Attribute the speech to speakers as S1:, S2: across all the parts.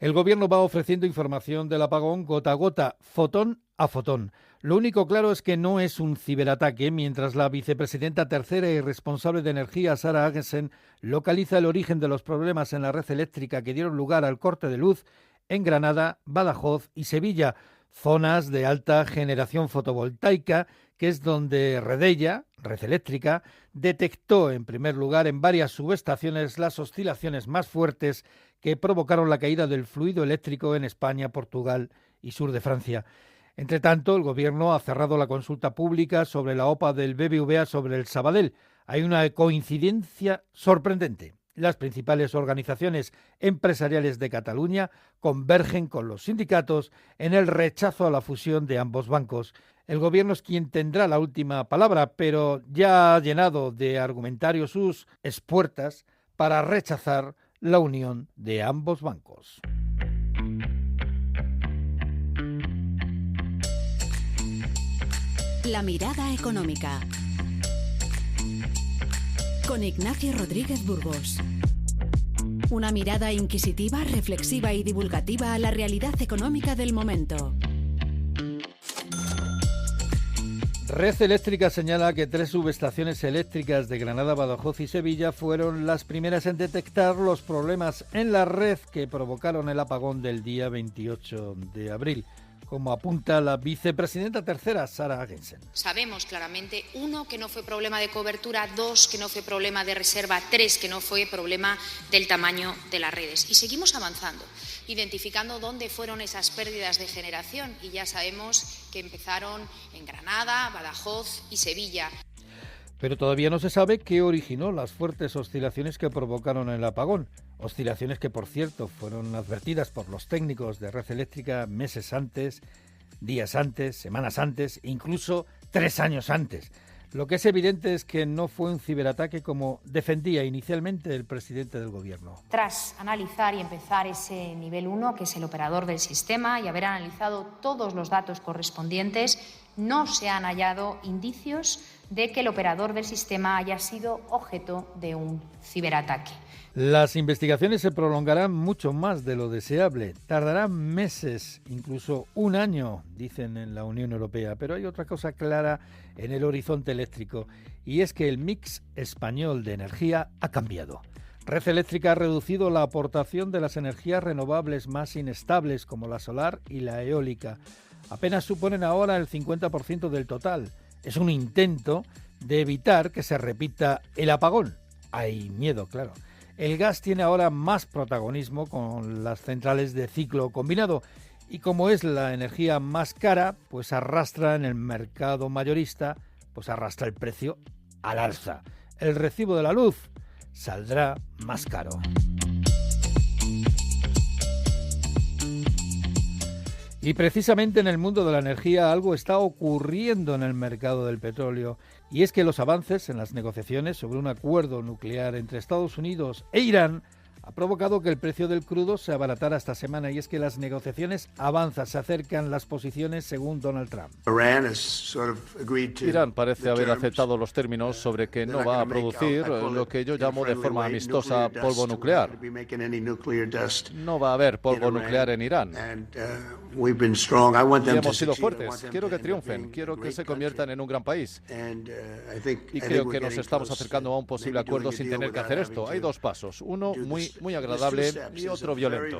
S1: El Gobierno va ofreciendo información del apagón gota a gota, fotón a fotón. Lo único claro es que no es un ciberataque, mientras la vicepresidenta tercera y responsable de energía, Sara Agesen, localiza el origen de los problemas en la red eléctrica que dieron lugar al corte de luz en Granada, Badajoz y Sevilla, zonas de alta generación fotovoltaica, que es donde Redella, Red Eléctrica, detectó en primer lugar en varias subestaciones las oscilaciones más fuertes que provocaron la caída del fluido eléctrico en España, Portugal y sur de Francia. Entre tanto, el Gobierno ha cerrado la consulta pública sobre la OPA del BBVA sobre el Sabadell. Hay una coincidencia sorprendente. Las principales organizaciones empresariales de Cataluña convergen con los sindicatos en el rechazo a la fusión de ambos bancos. El Gobierno es quien tendrá la última palabra, pero ya ha llenado de argumentarios sus espuertas para rechazar la unión de ambos bancos.
S2: La mirada económica. Con Ignacio Rodríguez Burgos. Una mirada inquisitiva, reflexiva y divulgativa a la realidad económica del momento.
S1: Red Eléctrica señala que 3 subestaciones eléctricas de Granada, Badajoz y Sevilla fueron las primeras en detectar los problemas en la red que provocaron el apagón del día 28 de abril. Como apunta la vicepresidenta tercera, Sara Agesen.
S3: Sabemos claramente, 1, que no fue problema de cobertura, 2, que no fue problema de reserva, 3, que no fue problema del tamaño de las redes. Y seguimos avanzando, identificando dónde fueron esas pérdidas de generación. Y ya sabemos que empezaron en Granada, Badajoz y Sevilla.
S1: Pero todavía no se sabe qué originó las fuertes oscilaciones que provocaron el apagón. Oscilaciones que, por cierto, fueron advertidas por los técnicos de Red Eléctrica meses antes, días antes, semanas antes, incluso 3 años antes. Lo que es evidente es que no fue un ciberataque como defendía inicialmente el presidente del Gobierno.
S4: Tras analizar y empezar ese nivel 1, que es el operador del sistema, y haber analizado todos los datos correspondientes, no se han hallado indicios de que el operador del sistema haya sido objeto de un ciberataque.
S1: Las investigaciones se prolongarán mucho más de lo deseable. Tardarán meses, incluso 1 año, dicen en la Unión Europea. Pero hay otra cosa clara en el horizonte eléctrico, y es que el mix español de energía ha cambiado. Red Eléctrica ha reducido la aportación de las energías renovables más inestables, como la solar y la eólica. Apenas suponen ahora el 50% del total. Es un intento de evitar que se repita el apagón. Hay miedo, claro. El gas tiene ahora más protagonismo con las centrales de ciclo combinado y como es la energía más cara, pues arrastra en el mercado mayorista, pues arrastra el precio al alza. El recibo de la luz saldrá más caro. Y precisamente en el mundo de la energía algo está ocurriendo en el mercado del petróleo, y es que los avances en las negociaciones sobre un acuerdo nuclear entre Estados Unidos e Irán ha provocado que el precio del crudo se abaratara esta semana, y es que las negociaciones avanzan, se acercan las posiciones según Donald Trump.
S5: Irán parece haber aceptado los términos sobre que no va a producir lo que yo llamo de forma amistosa polvo nuclear. No va a haber polvo nuclear en Irán. Y hemos sido fuertes. Quiero que triunfen, quiero que se conviertan en un gran país. Y creo que nos estamos acercando a un posible acuerdo sin tener que hacer esto. Hay 2 pasos, uno muy agradable y otro violento.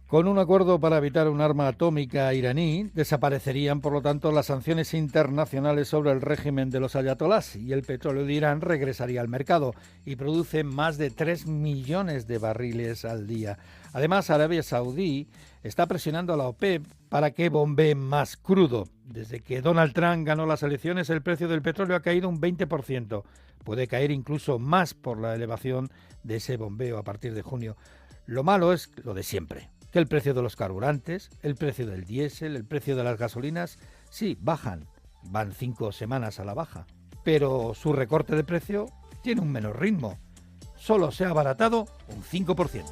S1: Con un acuerdo para evitar un arma atómica iraní, desaparecerían, por lo tanto, las sanciones internacionales sobre el régimen de los ayatolás y el petróleo de Irán regresaría al mercado y produce más de 3 millones de barriles al día. Además, Arabia Saudí está presionando a la OPEP para que bombee más crudo. Desde que Donald Trump ganó las elecciones, el precio del petróleo ha caído un 20%. Puede caer incluso más por la elevación de ese bombeo a partir de junio. Lo malo es lo de siempre, que el precio de los carburantes, el precio del diésel, el precio de las gasolinas, sí, bajan, van 5 semanas a la baja, pero su recorte de precio tiene un menor ritmo. Solo se ha abaratado un 5%.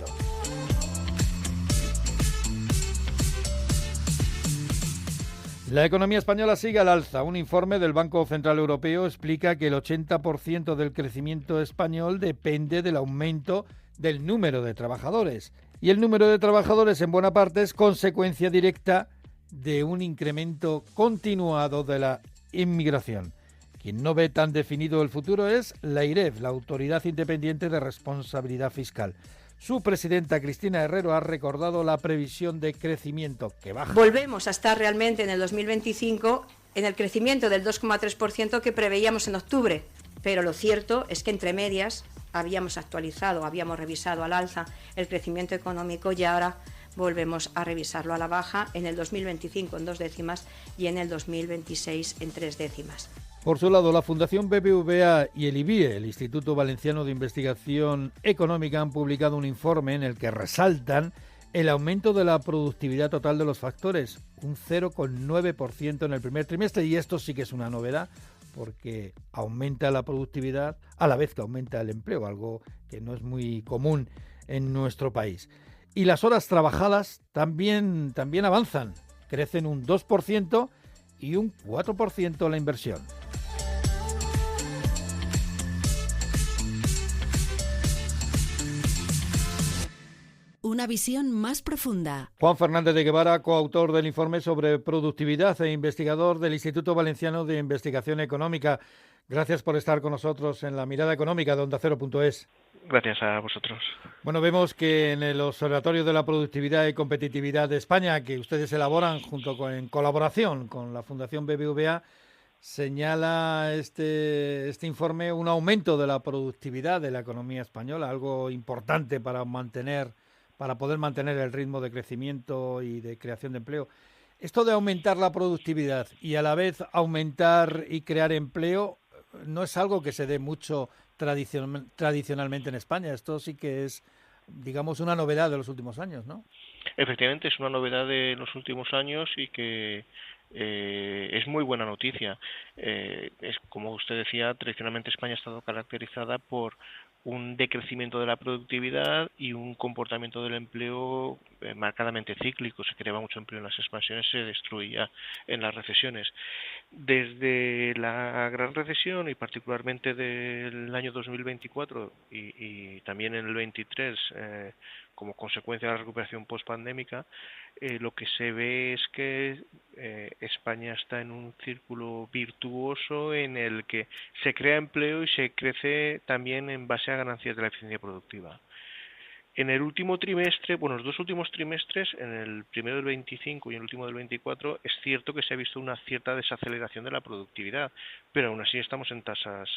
S1: La economía española sigue al alza. Un informe del Banco Central Europeo explica que el 80% del crecimiento español depende del aumento del número de trabajadores. Y el número de trabajadores en buena parte es consecuencia directa de un incremento continuado de la inmigración. Quien no ve tan definido el futuro es la AIREF, la Autoridad Independiente de Responsabilidad Fiscal. Su presidenta, Cristina Herrero, ha recordado la previsión de crecimiento que baja.
S6: Volvemos a estar realmente en el 2025 en el crecimiento del 2,3% que preveíamos en octubre, pero lo cierto es que entre medias habíamos revisado al alza el crecimiento económico y ahora volvemos a revisarlo a la baja en el 2025 en 2 décimas y en el 2026 en 3 décimas.
S1: Por su lado, la Fundación BBVA y el IBIE, el Instituto Valenciano de Investigación Económica, han publicado un informe en el que resaltan el aumento de la productividad total de los factores, un 0,9% en el primer trimestre, y esto sí que es una novedad, porque aumenta la productividad a la vez que aumenta el empleo, algo que no es muy común en nuestro país. Y las horas trabajadas también avanzan, crecen un 2% y un 4% la inversión.
S2: Una visión más profunda.
S1: Juan Fernández de Guevara, coautor del informe sobre productividad e investigador del Instituto Valenciano de Investigación Económica. Gracias por estar con nosotros en La Mirada Económica de OndaCero.es.
S7: Gracias a vosotros.
S1: Bueno, vemos que en el Observatorio de la Productividad y Competitividad de España, que ustedes elaboran en colaboración con la Fundación BBVA, señala este informe un aumento de la productividad de la economía española, algo importante para poder mantener el ritmo de crecimiento y de creación de empleo. Esto de aumentar la productividad y a la vez aumentar y crear empleo no es algo que se dé mucho tradicionalmente en España. Esto sí que es, digamos, una novedad de los últimos años, ¿no?
S7: Efectivamente, es una novedad de los últimos años y que es muy buena noticia. Es como usted decía, tradicionalmente España ha estado caracterizada por un decrecimiento de la productividad y un comportamiento del empleo marcadamente cíclico. Se creaba mucho empleo en las expansiones, se destruía en las recesiones. Desde la gran recesión y particularmente del año 2024 y también en el 23, como consecuencia de la recuperación postpandémica, lo que se ve es que España está en un círculo virtuoso en el que se crea empleo y se crece también en base a ganancias de la eficiencia productiva. En el último trimestre, los dos últimos trimestres, en el primero del 25 y el último del 24, es cierto que se ha visto una cierta desaceleración de la productividad, pero aún así estamos en tasas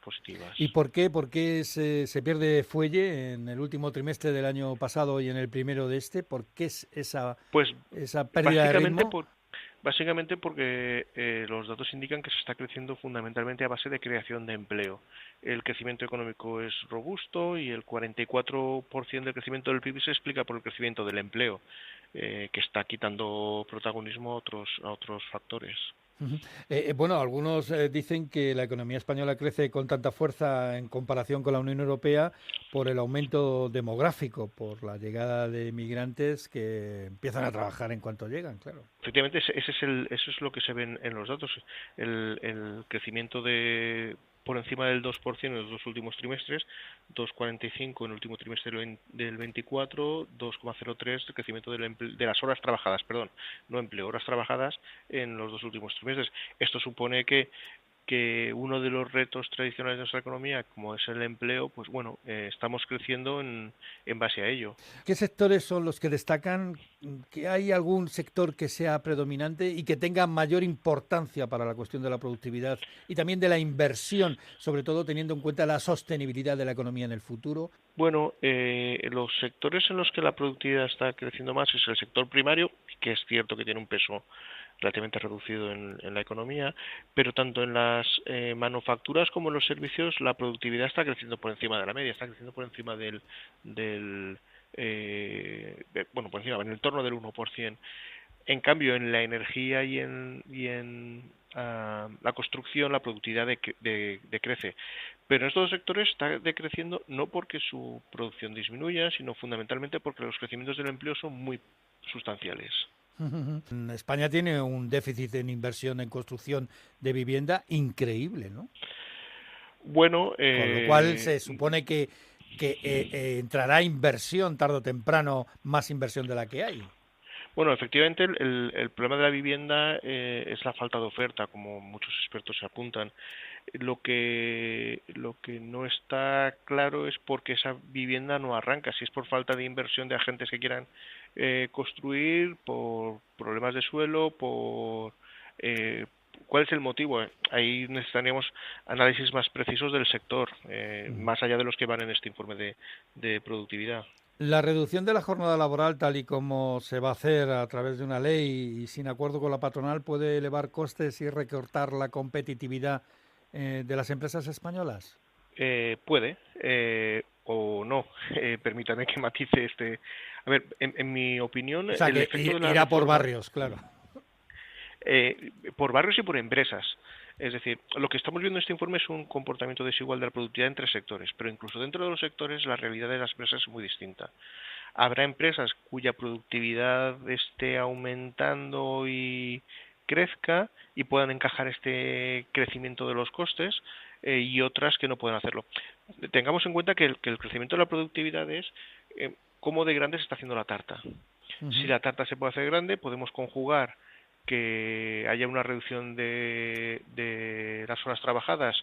S7: positivas.
S1: ¿Y por qué? ¿Por qué se pierde fuelle en el último trimestre del año pasado y en el primero de este? ¿Por qué es esa pérdida de ritmo?
S7: Básicamente porque los datos indican que se está creciendo fundamentalmente a base de creación de empleo. El crecimiento económico es robusto y el 44% del crecimiento del PIB se explica por el crecimiento del empleo, que está quitando protagonismo a otros factores.
S1: Algunos dicen que la economía española crece con tanta fuerza en comparación con la Unión Europea por el aumento demográfico, por la llegada de migrantes que empiezan a trabajar en cuanto llegan, claro.
S7: Efectivamente, eso es lo que se ve en los datos. El crecimiento por encima del 2% en los dos últimos trimestres, 2,45% en el último trimestre del 24, 2,03% el crecimiento de las horas trabajadas, no empleo, horas trabajadas en los dos últimos trimestres. Esto supone que uno de los retos tradicionales de nuestra economía, como es el empleo, estamos creciendo en base a ello.
S1: ¿Qué sectores son los que destacan? ¿Que hay algún sector que sea predominante y que tenga mayor importancia para la cuestión de la productividad y también de la inversión, sobre todo teniendo en cuenta la sostenibilidad de la economía en el futuro?
S7: Los sectores en los que la productividad está creciendo más es el sector primario, que es cierto que tiene un peso relativamente reducido en la economía, pero tanto en las manufacturas como en los servicios la productividad está creciendo por encima de la media, está creciendo por encima en el torno del 1%. En cambio, en la energía y en la construcción la productividad decrece. Pero en estos dos sectores está decreciendo no porque su producción disminuya, sino fundamentalmente porque los crecimientos del empleo son muy sustanciales.
S1: España tiene un déficit en inversión en construcción de vivienda increíble, ¿no? Con lo cual se supone que que entrará inversión tarde o temprano, más inversión de la que hay.
S7: Bueno, efectivamente el problema de la vivienda es la falta de oferta, como muchos expertos se apuntan. Lo que no está claro es por qué esa vivienda no arranca, si es por falta de inversión de agentes que quieran construir, por problemas de suelo, por ¿cuál es el motivo? Ahí necesitaríamos análisis más precisos del sector, más allá de los que van en este informe de productividad.
S1: La reducción de la jornada laboral, tal y como se va a hacer a través de una ley y sin acuerdo con la patronal, ¿puede elevar costes y recortar la competitividad de las empresas españolas?
S7: Puede o no. Permítame que matice este. A ver, en mi opinión,
S1: o sea,
S7: el
S1: que
S7: efecto de la
S1: irá por
S7: reforma,
S1: barrios, claro.
S7: Por barrios y por empresas. Es decir, lo que estamos viendo en este informe es un comportamiento desigual de la productividad entre sectores, pero incluso dentro de los sectores la realidad de las empresas es muy distinta. Habrá empresas cuya productividad esté aumentando y crezca y puedan encajar este crecimiento de los costes y otras que no puedan hacerlo. Tengamos en cuenta que el crecimiento de la productividad es cómo de grande se está haciendo la tarta. Si la tarta se puede hacer grande, podemos conjugar que haya una reducción de las horas trabajadas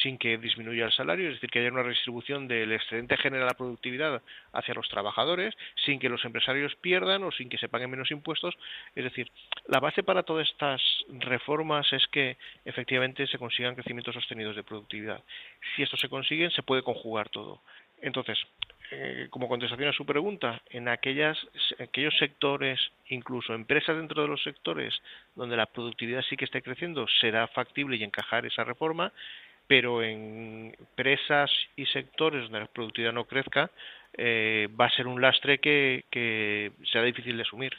S7: sin que disminuya el salario, es decir, que haya una redistribución del excedente general de la productividad hacia los trabajadores, sin que los empresarios pierdan o sin que se paguen menos impuestos. Es decir, la base para todas estas reformas es que efectivamente se consigan crecimientos sostenidos de productividad. Si esto se consigue, se puede conjugar todo. Entonces, como contestación a su pregunta, en aquellos sectores, incluso empresas dentro de los sectores donde la productividad sí que esté creciendo, será factible y encajar esa reforma, pero en empresas y sectores donde la productividad no crezca, va a ser un lastre que será difícil de asumir.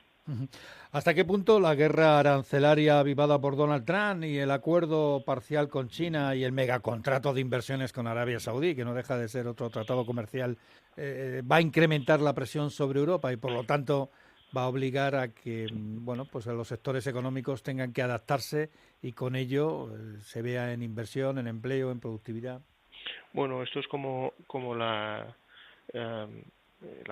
S1: ¿Hasta qué punto la guerra arancelaria avivada por Donald Trump y el acuerdo parcial con China y el megacontrato de inversiones con Arabia Saudí, que no deja de ser otro tratado comercial, va a incrementar la presión sobre Europa y por lo tanto va a obligar a que pues los sectores económicos tengan que adaptarse y con ello se vea en inversión, en empleo, en productividad?
S7: Bueno, esto es como la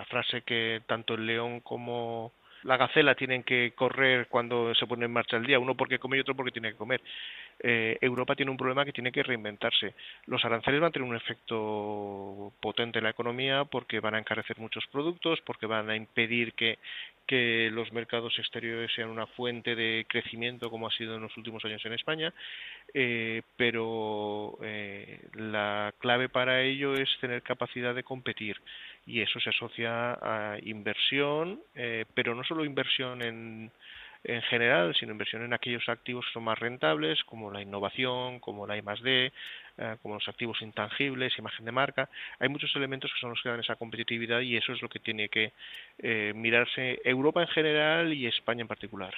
S7: frase que tanto el león como la gacela tienen que correr cuando se pone en marcha el día, uno porque come y otro porque tiene que comer. Europa tiene un problema que tiene que reinventarse. Los aranceles van a tener un efecto potente en la economía porque van a encarecer muchos productos, porque van a impedir que los mercados exteriores sean una fuente de crecimiento como ha sido en los últimos años en España, pero la clave para ello es tener capacidad de competir y eso se asocia a inversión, pero no solo inversión en general, sino inversión en aquellos activos que son más rentables, como la innovación, como la I+D, como los activos intangibles, imagen de marca. Hay muchos elementos que son los que dan esa competitividad y eso es lo que tiene que mirarse Europa en general y España en particular.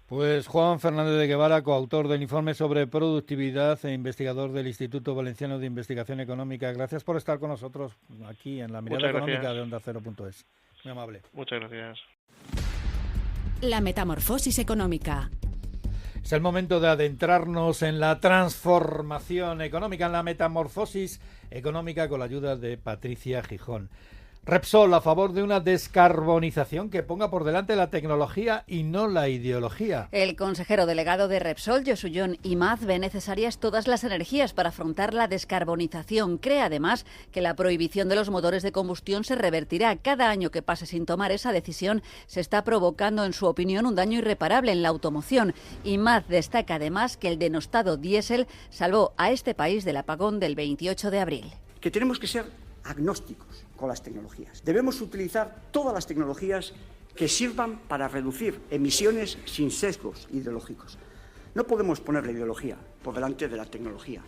S1: Pues Juan Fernández de Guevara, coautor del informe sobre productividad e investigador del Instituto Valenciano de Investigación Económica. Gracias por estar con nosotros aquí en la mirada económica de Onda Cero.es. Muy amable.
S7: Muchas gracias.
S2: La metamorfosis económica.
S1: Es el momento de adentrarnos en la transformación económica, en la metamorfosis económica con la ayuda de Patricia Gijón. Repsol, a favor de una descarbonización que ponga por delante la tecnología y no la ideología.
S8: El consejero delegado de Repsol, Josuyon Imaz, ve necesarias todas las energías para afrontar la descarbonización. Cree además que la prohibición de los motores de combustión se revertirá. Cada año que pase sin tomar esa decisión se está provocando, en su opinión, un daño irreparable en la automoción. Imaz destaca además que el denostado diésel salvó a este país del apagón del 28 de abril.
S9: Que tenemos que ser agnósticos con las tecnologías. Debemos utilizar todas las tecnologías que sirvan para reducir emisiones sin sesgos ideológicos. No podemos poner la ideología por delante de la tecnología.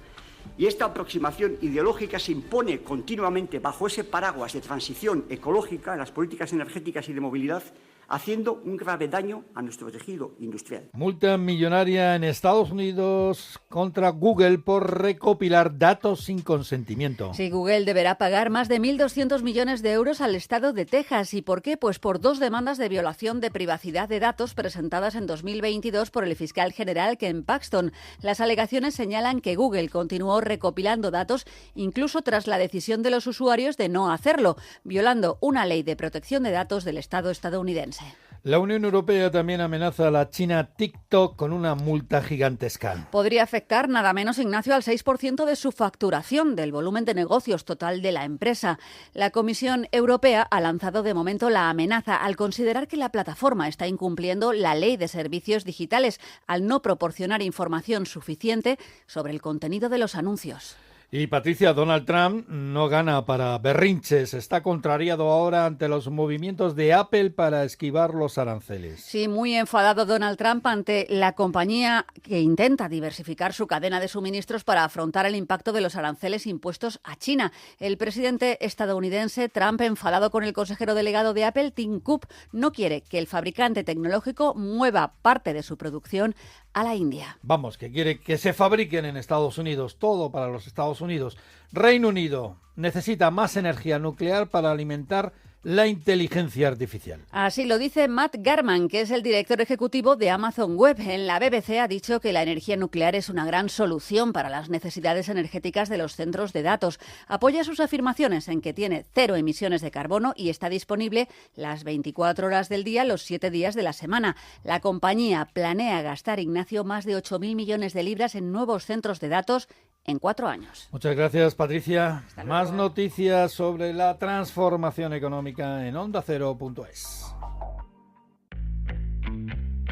S9: Y esta aproximación ideológica se impone continuamente bajo ese paraguas de transición ecológica en las políticas energéticas y de movilidad haciendo un grave daño a nuestro tejido industrial.
S1: Multa millonaria en Estados Unidos contra Google por recopilar datos sin consentimiento.
S8: Sí, Google deberá pagar más de 1.200 millones de euros al estado de Texas. ¿Y por qué? Pues por 2 demandas de violación de privacidad de datos presentadas en 2022 por el fiscal general Ken Paxton. Las alegaciones señalan que Google continuó recopilando datos incluso tras la decisión de los usuarios de no hacerlo, violando una ley de protección de datos del Estado estadounidense.
S1: La Unión Europea también amenaza a la China TikTok con una multa gigantesca.
S8: Podría afectar nada menos, Ignacio, al 6% de su facturación, del volumen de negocios total de la empresa. La Comisión Europea ha lanzado de momento la amenaza al considerar que la plataforma está incumpliendo la ley de servicios digitales al no proporcionar información suficiente sobre el contenido de los anuncios.
S1: Y Patricia, Donald Trump no gana para berrinches. Está contrariado ahora ante los movimientos de Apple para esquivar los aranceles.
S8: Sí, muy enfadado Donald Trump ante la compañía que intenta diversificar su cadena de suministros para afrontar el impacto de los aranceles impuestos a China. El presidente estadounidense, Trump, enfadado con el consejero delegado de Apple, Tim Cook, no quiere que el fabricante tecnológico mueva parte de su producción a la India.
S1: Vamos, que quiere que se fabriquen en Estados Unidos, todo para los Estados Unidos. Reino Unido necesita más energía nuclear para alimentar la inteligencia artificial.
S8: Así lo dice Matt Garman, que es el director ejecutivo de Amazon Web. En la BBC ha dicho que la energía nuclear es una gran solución para las necesidades energéticas de los centros de datos. Apoya sus afirmaciones en que tiene 0 emisiones de carbono y está disponible las 24 horas del día, los 7 días de la semana. La compañía planea gastar, Ignacio, más de 8.000 millones de libras en nuevos centros de datos en 4 años.
S1: Muchas gracias, Patricia. Más noticias sobre la transformación económica en OndaCero.es.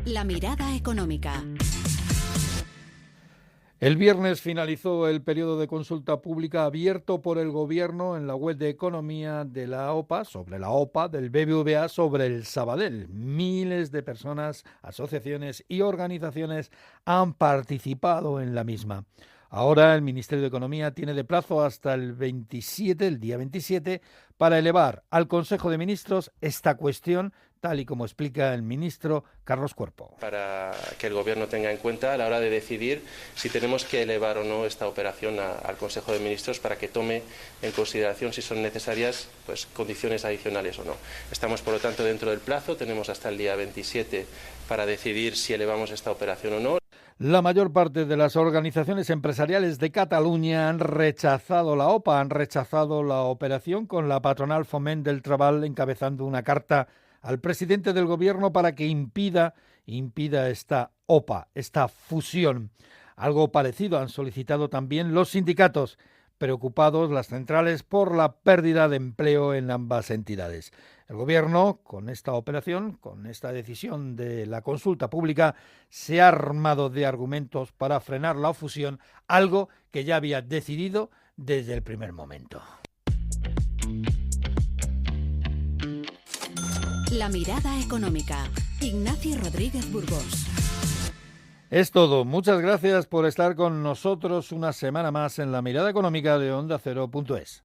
S2: La mirada económica.
S1: El viernes finalizó el periodo de consulta pública abierto por el Gobierno en la web de Economía de la OPA, sobre la OPA del BBVA sobre el Sabadell. Miles de personas, asociaciones y organizaciones han participado en la misma. Ahora el Ministerio de Economía tiene de plazo hasta el día 27, para elevar al Consejo de Ministros esta cuestión, tal y como explica el ministro Carlos Cuerpo.
S10: Para que el Gobierno tenga en cuenta a la hora de decidir si tenemos que elevar o no esta operación al Consejo de Ministros para que tome en consideración si son necesarias condiciones adicionales o no. Estamos, por lo tanto, dentro del plazo, tenemos hasta el día 27 para decidir si elevamos esta operación o no.
S1: La mayor parte de las organizaciones empresariales de Cataluña han rechazado la OPA, han rechazado la operación, con la patronal Foment del Treball encabezando una carta al presidente del Gobierno para que impida esta OPA, esta fusión. Algo parecido han solicitado también los sindicatos, preocupados las centrales por la pérdida de empleo en ambas entidades. El Gobierno, con esta operación, con esta decisión de la consulta pública, se ha armado de argumentos para frenar la fusión, algo que ya había decidido desde el primer momento.
S2: La mirada económica. Ignacio Rodríguez Burgos.
S1: Es todo. Muchas gracias por estar con nosotros una semana más en La Mirada Económica de OndaCero.es.